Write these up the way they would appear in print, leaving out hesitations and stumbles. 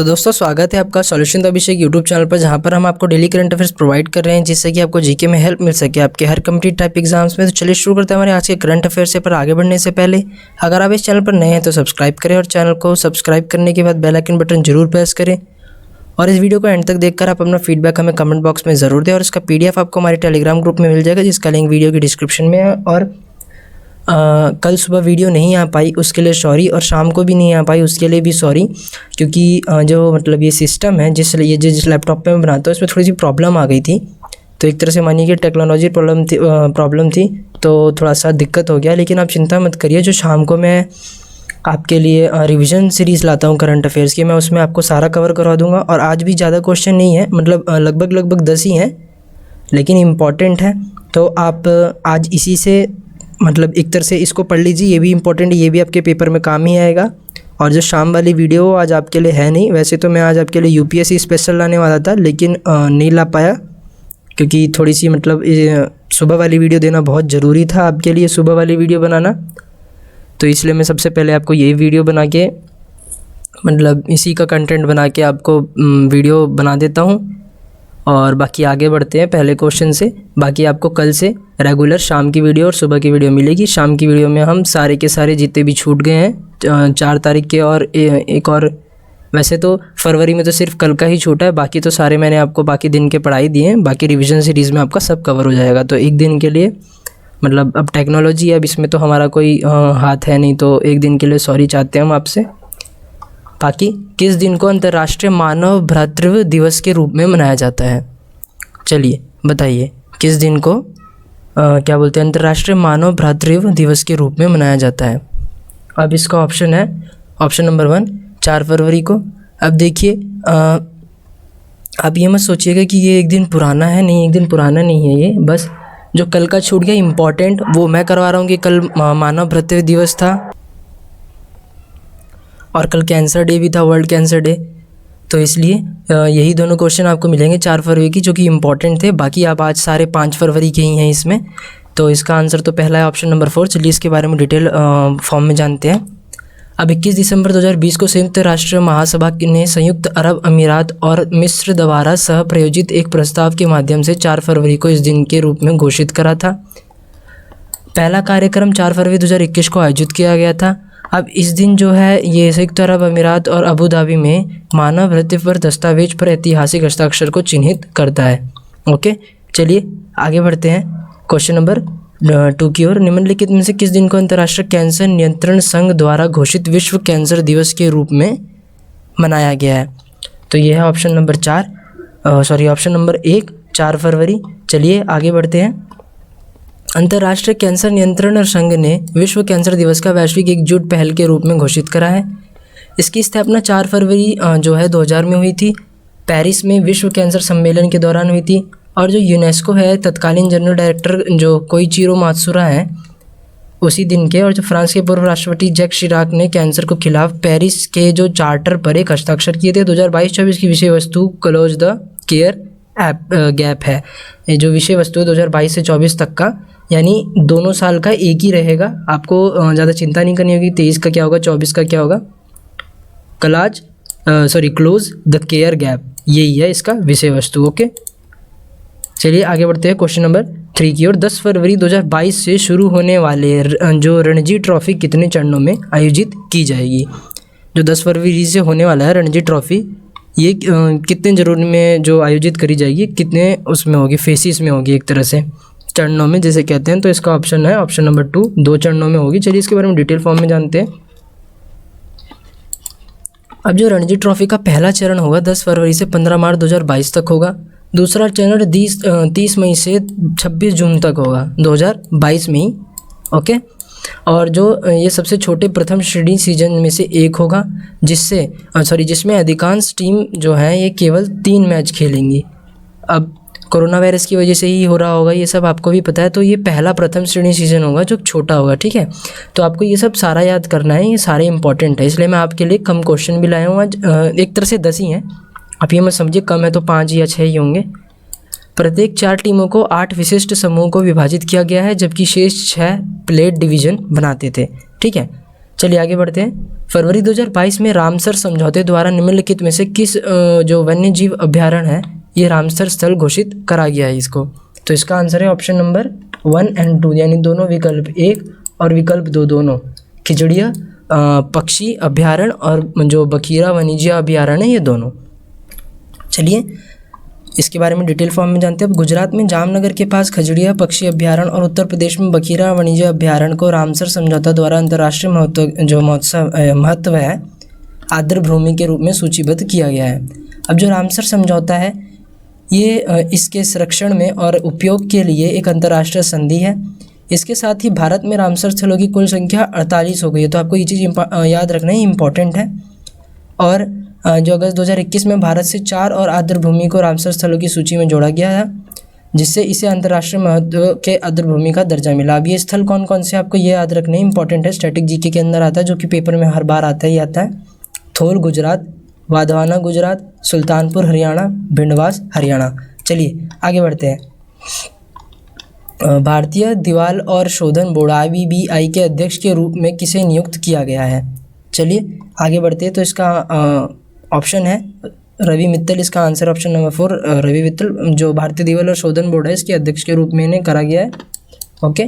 तो दोस्तों स्वागत है आपका solution the Abhishek YouTube channel पर, जहां पर हम आपको डेली करंट अफेयर्स प्रोवाइड कर रहे हैं जिससे कि आपको जीके में हेल्प मिल सके आपके हर कम्पिटिटिव टाइप एग्जाम्स में। तो चलिए शुरू करते हैं हमारे आज के करंट अफेयर्स से। पर आगे बढ़ने से पहले अगर आप इस चैनल पर नए हैं तो सब्सक्राइब करें और चैनल को सब्सक्राइब करने के बाद बेल आइकन बटन जरूर प्रेस करें और इस वीडियो को एंड तक देखकर आप अपना फीडबैक हमें कमेंट बॉक्स में ज़रूर दें। और इसका PDF आपको हमारे टेलीग्राम ग्रुप में मिल जाएगा जिसका लिंक वीडियो की डिस्क्रिप्शन में है। और कल सुबह वीडियो नहीं आ पाई उसके लिए सॉरी, और शाम को भी नहीं आ पाई उसके लिए भी सॉरी, क्योंकि जो मतलब ये सिस्टम है जिस लैपटॉप पे मैं बनाता हूँ इसमें थोड़ी सी प्रॉब्लम आ गई थी। तो एक तरह से मानिए कि टेक्नोलॉजी प्रॉब्लम थी तो थोड़ा सा दिक्कत हो गया। लेकिन आप चिंता मत करिए, जो शाम को मैं आपके लिए रिवीजन सीरीज़ लाता हूँ करंट अफेयर्स की, मैं उसमें आपको सारा कवर करवा दूँगा। और आज भी ज़्यादा क्वेश्चन नहीं है, मतलब लगभग 10 ही हैं लेकिन इम्पॉर्टेंट है। तो आप आज इसी से मतलब एक तरह से इसको पढ़ लीजिए, ये भी इम्पोर्टेंट है, ये भी आपके पेपर में काम ही आएगा। और जो शाम वाली वीडियो आज आपके लिए है नहीं, वैसे तो मैं आज आपके लिए UPSC स्पेशल लाने वाला था लेकिन नहीं ला पाया क्योंकि थोड़ी सी मतलब सुबह वाली वीडियो देना बहुत ज़रूरी था आपके लिए, सुबह वाली वीडियो बनाना। तो इसलिए मैं सबसे पहले आपको यही वीडियो बना के मतलब इसी का कंटेंट बना के आपको वीडियो बना देता हूँ। और बाकी आगे बढ़ते हैं पहले क्वेश्चन से। बाकी आपको कल से रेगुलर शाम की वीडियो और सुबह की वीडियो मिलेगी। शाम की वीडियो में हम सारे के सारे जितने भी छूट गए हैं 4 तारीख के और एक और, वैसे तो फरवरी में तो सिर्फ कल का ही छूटा है, बाकी तो सारे मैंने आपको बाकी दिन के पढ़ाई दिए हैं। बाकी रिवीजन सीरीज़ में आपका सब कवर हो जाएगा। तो एक दिन के लिए मतलब अब टेक्नोलॉजी है, अब इसमें तो हमारा कोई हाथ है नहीं, तो एक दिन के लिए सॉरी चाहते हैं हम आपसे। बाकी किस दिन को अंतर्राष्ट्रीय मानव भ्रातृत्व दिवस के रूप में मनाया जाता है? चलिए बताइए किस दिन को क्या बोलते हैं अंतर्राष्ट्रीय मानव भ्रातृत्व दिवस के रूप में मनाया जाता है। अब इसका ऑप्शन है ऑप्शन नंबर 1 4 फरवरी को। अब देखिए आप ये मत सोचिएगा कि ये एक दिन पुराना है, नहीं एक दिन पुराना नहीं है, ये बस जो कल का छूट गया इम्पॉर्टेंट वो मैं करवा रहा हूँ कि कल मानव भ्रातृत्व दिवस था और कल कैंसर डे भी था, वर्ल्ड कैंसर डे। तो इसलिए यही दोनों क्वेश्चन आपको मिलेंगे 4 फरवरी की जो कि इम्पॉर्टेंट थे। बाकी आप आज सारे 5 फरवरी के ही हैं इसमें। तो इसका आंसर तो पहला है ऑप्शन नंबर 4। चलिए इसके बारे में डिटेल फॉर्म में जानते हैं। अब 21 दिसंबर 2020 को संयुक्त राष्ट्र महासभा ने संयुक्त अरब अमीरात और मिस्र द्वारा सह प्रायोजित एक प्रस्ताव के माध्यम से 4 फरवरी को इस दिन के रूप में घोषित करा था। पहला कार्यक्रम 4 फरवरी 2021 को आयोजित किया गया था। अब इस दिन जो है ये संयुक्त अरब अमीरात और अबू धाबी में मानव भ्रातृत्व पर दस्तावेज पर ऐतिहासिक हस्ताक्षर को चिन्हित करता है। ओके, चलिए आगे बढ़ते हैं क्वेश्चन नंबर 2 की ओर। निम्नलिखित में से किस दिन को अंतर्राष्ट्रीय कैंसर नियंत्रण संघ द्वारा घोषित विश्व कैंसर दिवस के रूप में मनाया गया है? तो ये है ऑप्शन नंबर 1 4 फरवरी। चलिए आगे बढ़ते हैं। अंतर्राष्ट्रीय कैंसर नियंत्रण संघ ने विश्व कैंसर दिवस का वैश्विक एकजुट पहल के रूप में घोषित करा है। इसकी स्थापना 4 फरवरी जो है 2000 में हुई थी, पेरिस में विश्व कैंसर सम्मेलन के दौरान हुई थी। और जो यूनेस्को है तत्कालीन जनरल डायरेक्टर जो कोइचिरो मात्सुरा हैं उसी दिन के, और जो फ्रांस के पूर्व राष्ट्रपति जैक शिराक ने कैंसर को खिलाफ पेरिस के जो चार्टर पर एक हस्ताक्षर किए थे। 2022-24 की विषय वस्तु क्लोज द केयर गैप है। ये जो विषय वस्तु है 2022 से 24 तक का, यानी दोनों साल का एक ही रहेगा। आपको ज़्यादा चिंता नहीं करनी होगी 23 का क्या होगा 24 का क्या होगा। क्लोज द केयर गैप, यही है इसका विषय वस्तु। ओके, चलिए आगे बढ़ते हैं क्वेश्चन नंबर 3 की ओर। 10 फरवरी 2022 से शुरू होने वाले जो रणजी ट्रॉफी कितने चरणों में आयोजित की जाएगी? जो 10 फरवरी से होने वाला है रणजी ट्रॉफी, ये कितने जरूरी में जो आयोजित करी जाएगी, कितने उसमें होगी, फेसिस में होगी, एक तरह से चरणों में जैसे कहते हैं। तो इसका ऑप्शन है ऑप्शन नंबर 2 2 चरणों में होगी। चलिए इसके बारे में डिटेल फॉर्म में जानते हैं। अब जो रणजी ट्रॉफी का पहला चरण होगा 10 फरवरी से 15 मार्च 2022 तक होगा। दूसरा चरण 30 मई से 26 जून तक होगा 2022 में ही। ओके, और जो ये सबसे छोटे प्रथम श्रेणी सीजन में से एक होगा जिसमें अधिकांश टीम जो है ये केवल 3 मैच खेलेंगी। अब कोरोना वायरस की वजह से ही हो रहा होगा, ये सब आपको भी पता है। तो ये पहला प्रथम श्रेणी सीजन होगा जो छोटा होगा, ठीक है। तो आपको ये सब सारा याद करना है, ये सारे इंपॉर्टेंट है, इसलिए मैं आपके लिए कम क्वेश्चन भी लाया हूँ आज। एक तरह से 10 ही हैं, आप ये मत समझिए कम है तो 5 या 6 ही होंगे। प्रत्येक 4 टीमों को 8 विशिष्ट समूहों को विभाजित किया गया है जबकि शेष 6 प्लेट डिवीज़न बनाते थे, ठीक है। चलिए आगे बढ़ते हैं। फरवरी 2022 में रामसर समझौते द्वारा निम्नलिखित में से किस जो वन्य जीव अभ्यारण्य है ये रामसर स्थल घोषित करा गया है इसको? तो इसका आंसर है ऑप्शन नंबर 1 एंड 2, यानी दोनों विकल्प 1 और विकल्प 2 दोनों। खिजड़िया पक्षी अभ्यारण्य और जो बखीरा वन्यजीव अभ्यारण्य है ये दोनों। चलिए इसके बारे में डिटेल फॉर्म में जानते हैं। अब गुजरात में जामनगर के पास खजड़िया पक्षी अभ्यारण्य और उत्तर प्रदेश में बखीरा वन्यजीव अभ्यारण्य को रामसर समझौता द्वारा अंतर्राष्ट्रीय महत्व है आर्द्र भूमि के रूप में सूचीबद्ध किया गया है। अब जो रामसर समझौता है ये इसके संरक्षण में और उपयोग के लिए एक अंतर्राष्ट्रीय संधि है। इसके साथ ही भारत में रामसर स्थलों की कुल संख्या 48 हो गई है, तो आपको ये चीज़ याद रखना ही इम्पॉर्टेंट है। और जो अगस्त 2021 में भारत से 4 और आर्द्र भूमि को रामसर स्थलों की सूची में जोड़ा गया है, जिससे इसे अंतर्राष्ट्रीय महत्व के आर्द्र भूमि का दर्जा मिला। अब ये स्थल कौन कौन से आपको ये याद रखने इंपॉर्टेंट है, स्टैटिक जीके के अंदर आता है, जो कि पेपर में हर बार आता ही आता है। थोल गुजरात, वाधवाना गुजरात, सुल्तानपुर हरियाणा, भिंडवास हरियाणा। चलिए आगे बढ़ते हैं। भारतीय दीवाल और शोधन बोर्ड IBBI के अध्यक्ष के रूप में किसे नियुक्त किया गया है? चलिए आगे बढ़ते हैं। तो इसका ऑप्शन है रवि मित्तल, इसका answer option number 4 Ravi Mittal, जो भारतीय दीवाल और शोधन बोर्ड है इसके अध्यक्ष के रूप में इन्हें करा गया है। ओके,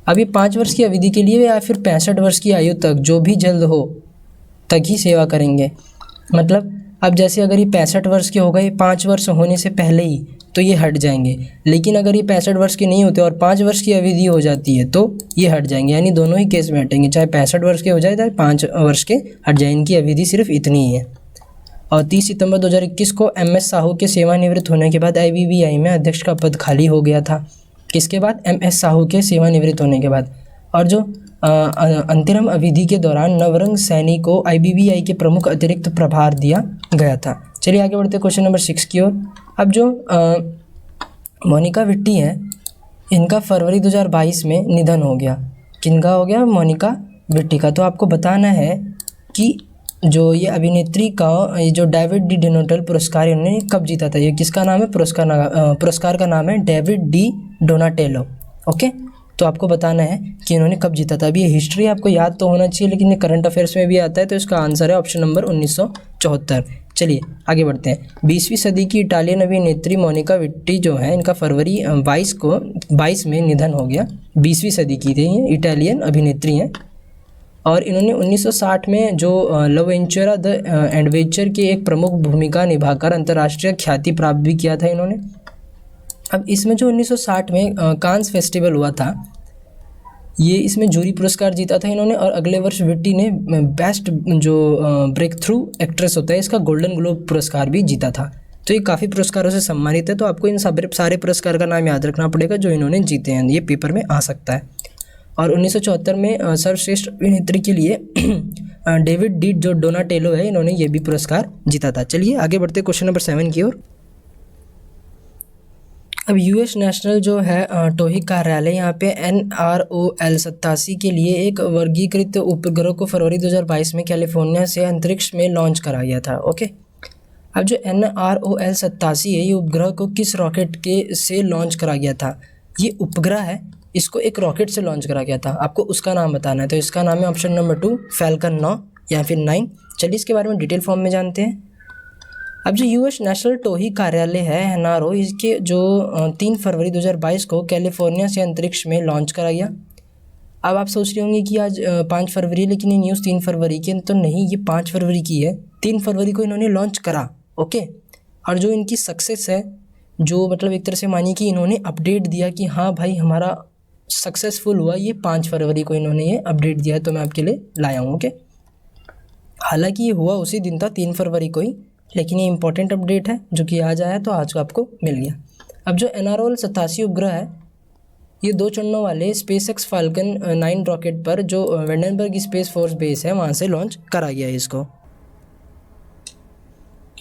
अभी 5 वर्ष की अवधि के लिए या फिर 65 वर्ष की आयु तक, जो भी जल्द हो तक ही सेवा करेंगे। मतलब अब जैसे अगर ये 65 वर्ष के हो गए 5 वर्ष होने से पहले ही, तो ये हट जाएंगे। लेकिन अगर ये 65 वर्ष के नहीं होते और 5 वर्ष की अवधि हो जाती है तो ये हट जाएंगे, यानी दोनों ही केस में हटेंगे, चाहे 65 वर्ष के हो जाए चाहे 5 वर्ष के हट जाए। इनकी अवधि सिर्फ इतनी ही है। और 30 सितंबर 2021 को MS साहू के सेवानिवृत्त होने के बाद IBBI में अध्यक्ष का पद खाली हो गया था। किसके बाद? MS साहू के सेवानिवृत्त होने के बाद। और जो अंतरिम अवधि के दौरान नवरंग सैनी को IBBI के प्रमुख अतिरिक्त प्रभार दिया गया था। चलिए आगे बढ़ते क्वेश्चन नंबर 6 की ओर। अब जो मोनिका विट्टी हैं, इनका फरवरी 2022 में निधन हो गया। किनका हो गया? मोनिका विट्टी का। तो आपको बताना है कि जो ये अभिनेत्री का ये जो डेविड डी डोनाटेल पुरस्कार इन्होंने कब जीता था? ये किसका नाम है? पुरस्कार का नाम है डेविड डी डोनाटेलो। ओके, तो आपको बताना है कि इन्होंने कब जीता था। अभी ये हिस्ट्री आपको याद तो होना चाहिए, लेकिन ये करंट अफेयर्स में भी आता है, तो इसका आंसर है ऑप्शन नंबर 1974। चलिए आगे बढ़ते हैं। 20वीं सदी की इटालियन अभिनेत्री मोनिका विट्टी जो है, इनका फरवरी 22 में निधन हो गया। 20वीं सदी की थी, ये इटालियन अभिनेत्री हैं। और इन्होंने 1960 में जो लवेंचुरा द एडवेंचर की एक प्रमुख भूमिका निभाकर अंतर्राष्ट्रीय ख्याति प्राप्त भी किया था इन्होंने। अब इसमें जो 1960 में कांस फेस्टिवल हुआ था, ये इसमें जूरी पुरस्कार जीता था इन्होंने। और अगले वर्ष विट्टी ने बेस्ट जो ब्रेक थ्रू एक्ट्रेस होता है इसका गोल्डन ग्लोब पुरस्कार भी जीता था। तो ये काफ़ी पुरस्कारों से सम्मानित है। तो आपको इन सारे पुरस्कार का नाम याद रखना पड़ेगा जो इन्होंने जीते हैं, ये पेपर में आ सकता है। और 1974 में सर्वश्रेष्ठ अभिनेत्री के लिए डेविड डी जो डोनाटेलो है, इन्होंने ये भी पुरस्कार जीता था। चलिए आगे बढ़ते क्वेश्चन नंबर 7 की ओर। अब US नेशनल जो है टोही कार्यालय, यहाँ पे NROL 87 के लिए एक वर्गीकृत उपग्रह को फरवरी 2022 में कैलिफोर्निया से अंतरिक्ष में लॉन्च करा गया था। ओके, अब जो NROL 87 है, ये उपग्रह को किस रॉकेट के से लॉन्च करा गया था? ये उपग्रह है, इसको एक रॉकेट से लॉन्च करा गया था, आपको उसका नाम बताना है। तो इसका नाम है ऑप्शन नंबर 2 फैल्कन 9 या फिर 9। चलिए इसके बारे में डिटेल फॉर्म में जानते हैं। अब जो US नेशनल टोही कार्यालय है NRO, इसके जो 3 फरवरी 2022 को कैलिफोर्निया से अंतरिक्ष में लॉन्च करा गया। अब आप सोच रहे होंगे कि आज 5 फरवरी, लेकिन ये न्यूज़ 3 फरवरी की, तो नहीं, ये 5 फरवरी की है। 3 फरवरी को इन्होंने लॉन्च करा। ओके, और जो इनकी सक्सेस है, जो मतलब एक तरह से मानिए कि इन्होंने अपडेट दिया कि हाँ भाई हमारा सक्सेसफुल हुआ, ये 5 फरवरी को इन्होंने ये अपडेट दिया है, तो मैं आपके लिए लाया हूँ। ओके, हालांकि ये हुआ उसी दिन था 3 फरवरी को ही, लेकिन ये इंपॉर्टेंट अपडेट है जो कि आज आया, तो आज को आपको मिल गया। अब जो NROL 87 उपग्रह है, ये 2 चरणों वाले SpaceX फाल्कन 9 रॉकेट पर जो वेंडनबर्ग स्पेस फोर्स बेस है वहाँ से लॉन्च करा गया है इसको।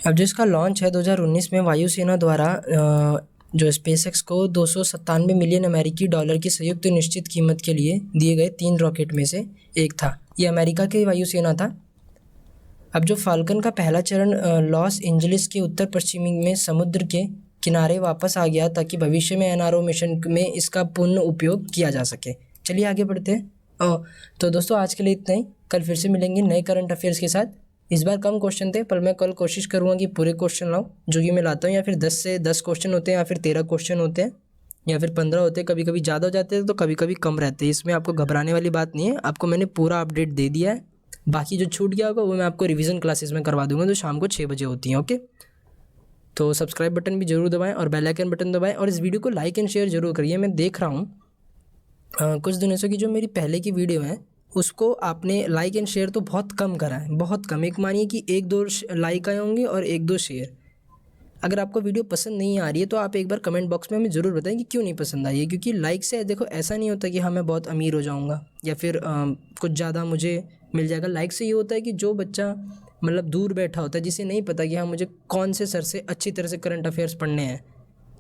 अब जो इसका लॉन्च है 2019 में वायुसेना द्वारा जो SpaceX को 297 मिलियन अमेरिकी डॉलर की संयुक्त निश्चित कीमत के लिए दिए गए 3 रॉकेट में से एक था। ये अमेरिका की वायुसेना था। अब जो फाल्कन का पहला चरण लॉस एंजलिस के उत्तर पश्चिमी में समुद्र के किनारे वापस आ गया, ताकि भविष्य में NRO मिशन में इसका पूर्ण उपयोग किया जा सके। चलिए आगे बढ़ते हैं। तो दोस्तों आज के लिए इतना ही। कल फिर से मिलेंगे नए करंट अफेयर्स के साथ। इस बार कम क्वेश्चन थे, पर मैं कल कोशिश करूँगा कि पूरे क्वेश्चन लाऊं जो कि मैं लाता हूँ, या फिर 10 से 10 क्वेश्चन होते हैं, या फिर 13 क्वेश्चन होते हैं, या फिर 15 होते हैं। कभी कभी ज़्यादा हो जाते हैं तो कभी कभी कम रहते हैं। इसमें आपको घबराने वाली बात नहीं है, आपको मैंने पूरा अपडेट दे दिया है। बाकी जो छूट गया होगा वो मैं आपको रिवीजन क्लासेस में करवा दूंगा, जो शाम को 6 बजे होती हैं। ओके, तो सब्सक्राइब बटन भी जरूर दबाएं और बेल आइकन बटन दबाएं, और इस वीडियो को लाइक एंड शेयर जरूर करिए। मैं देख रहा हूँ कुछ दिनों से कि जो मेरी पहले की वीडियो है उसको आपने लाइक एंड शेयर तो बहुत कम करा है, बहुत कम। एक मानिए कि 1-2 लाइक आए होंगे और 1-2 शेयर। अगर आपको वीडियो पसंद नहीं आ रही है तो आप एक बार कमेंट बॉक्स में हमें ज़रूर बताएं कि क्यों नहीं पसंद आई है। क्योंकि लाइक से देखो ऐसा नहीं होता कि हाँ मैं बहुत अमीर हो जाऊँगा या फिर कुछ ज़्यादा मुझे मिल जाएगा। लाइक से ये होता है कि जो बच्चा मतलब दूर बैठा होता है, जिसे नहीं पता कि हाँ मुझे कौन से सर से अच्छी तरह से करंट अफेयर्स पढ़ने हैं,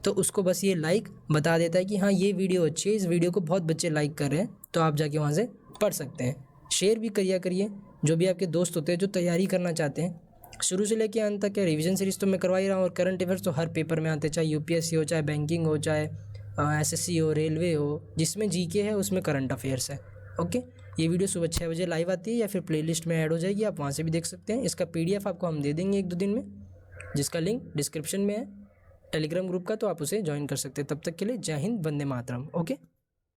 तो उसको बस ये लाइक बता देता है कि हाँ ये वीडियो अच्छी है, इस वीडियो को बहुत बच्चे लाइक कर रहे हैं, तो आप जाके वहाँ से पढ़ सकते हैं। शेयर भी करिए जो भी आपके दोस्त होते हैं जो तैयारी करना चाहते हैं। शुरू से लेके अंत तक क्या रिवीजन सीरीज तो मैं करवा ही रहा हूँ, और करंट अफेयर्स तो हर पेपर में आते हैं, चाहे यूपीएससी हो, चाहे बैंकिंग हो, चाहे एसएससी हो, रेलवे हो, जिसमें जीके है उसमें करंट अफेयर्स है। ओके, ये वीडियो सुबह 6 बजे लाइव आती है या फिर प्लेलिस्ट में ऐड हो जाएगी, आप वहाँ से भी देख सकते हैं। इसका PDF आपको हम दे देंगे 1-2 दिन में, जिसका लिंक डिस्क्रिप्शन में है टेलीग्राम ग्रुप का, तो आप उसे ज्वाइन कर सकते हैं। तब तक के लिए जय हिंद, वंदे मातरम। ओके।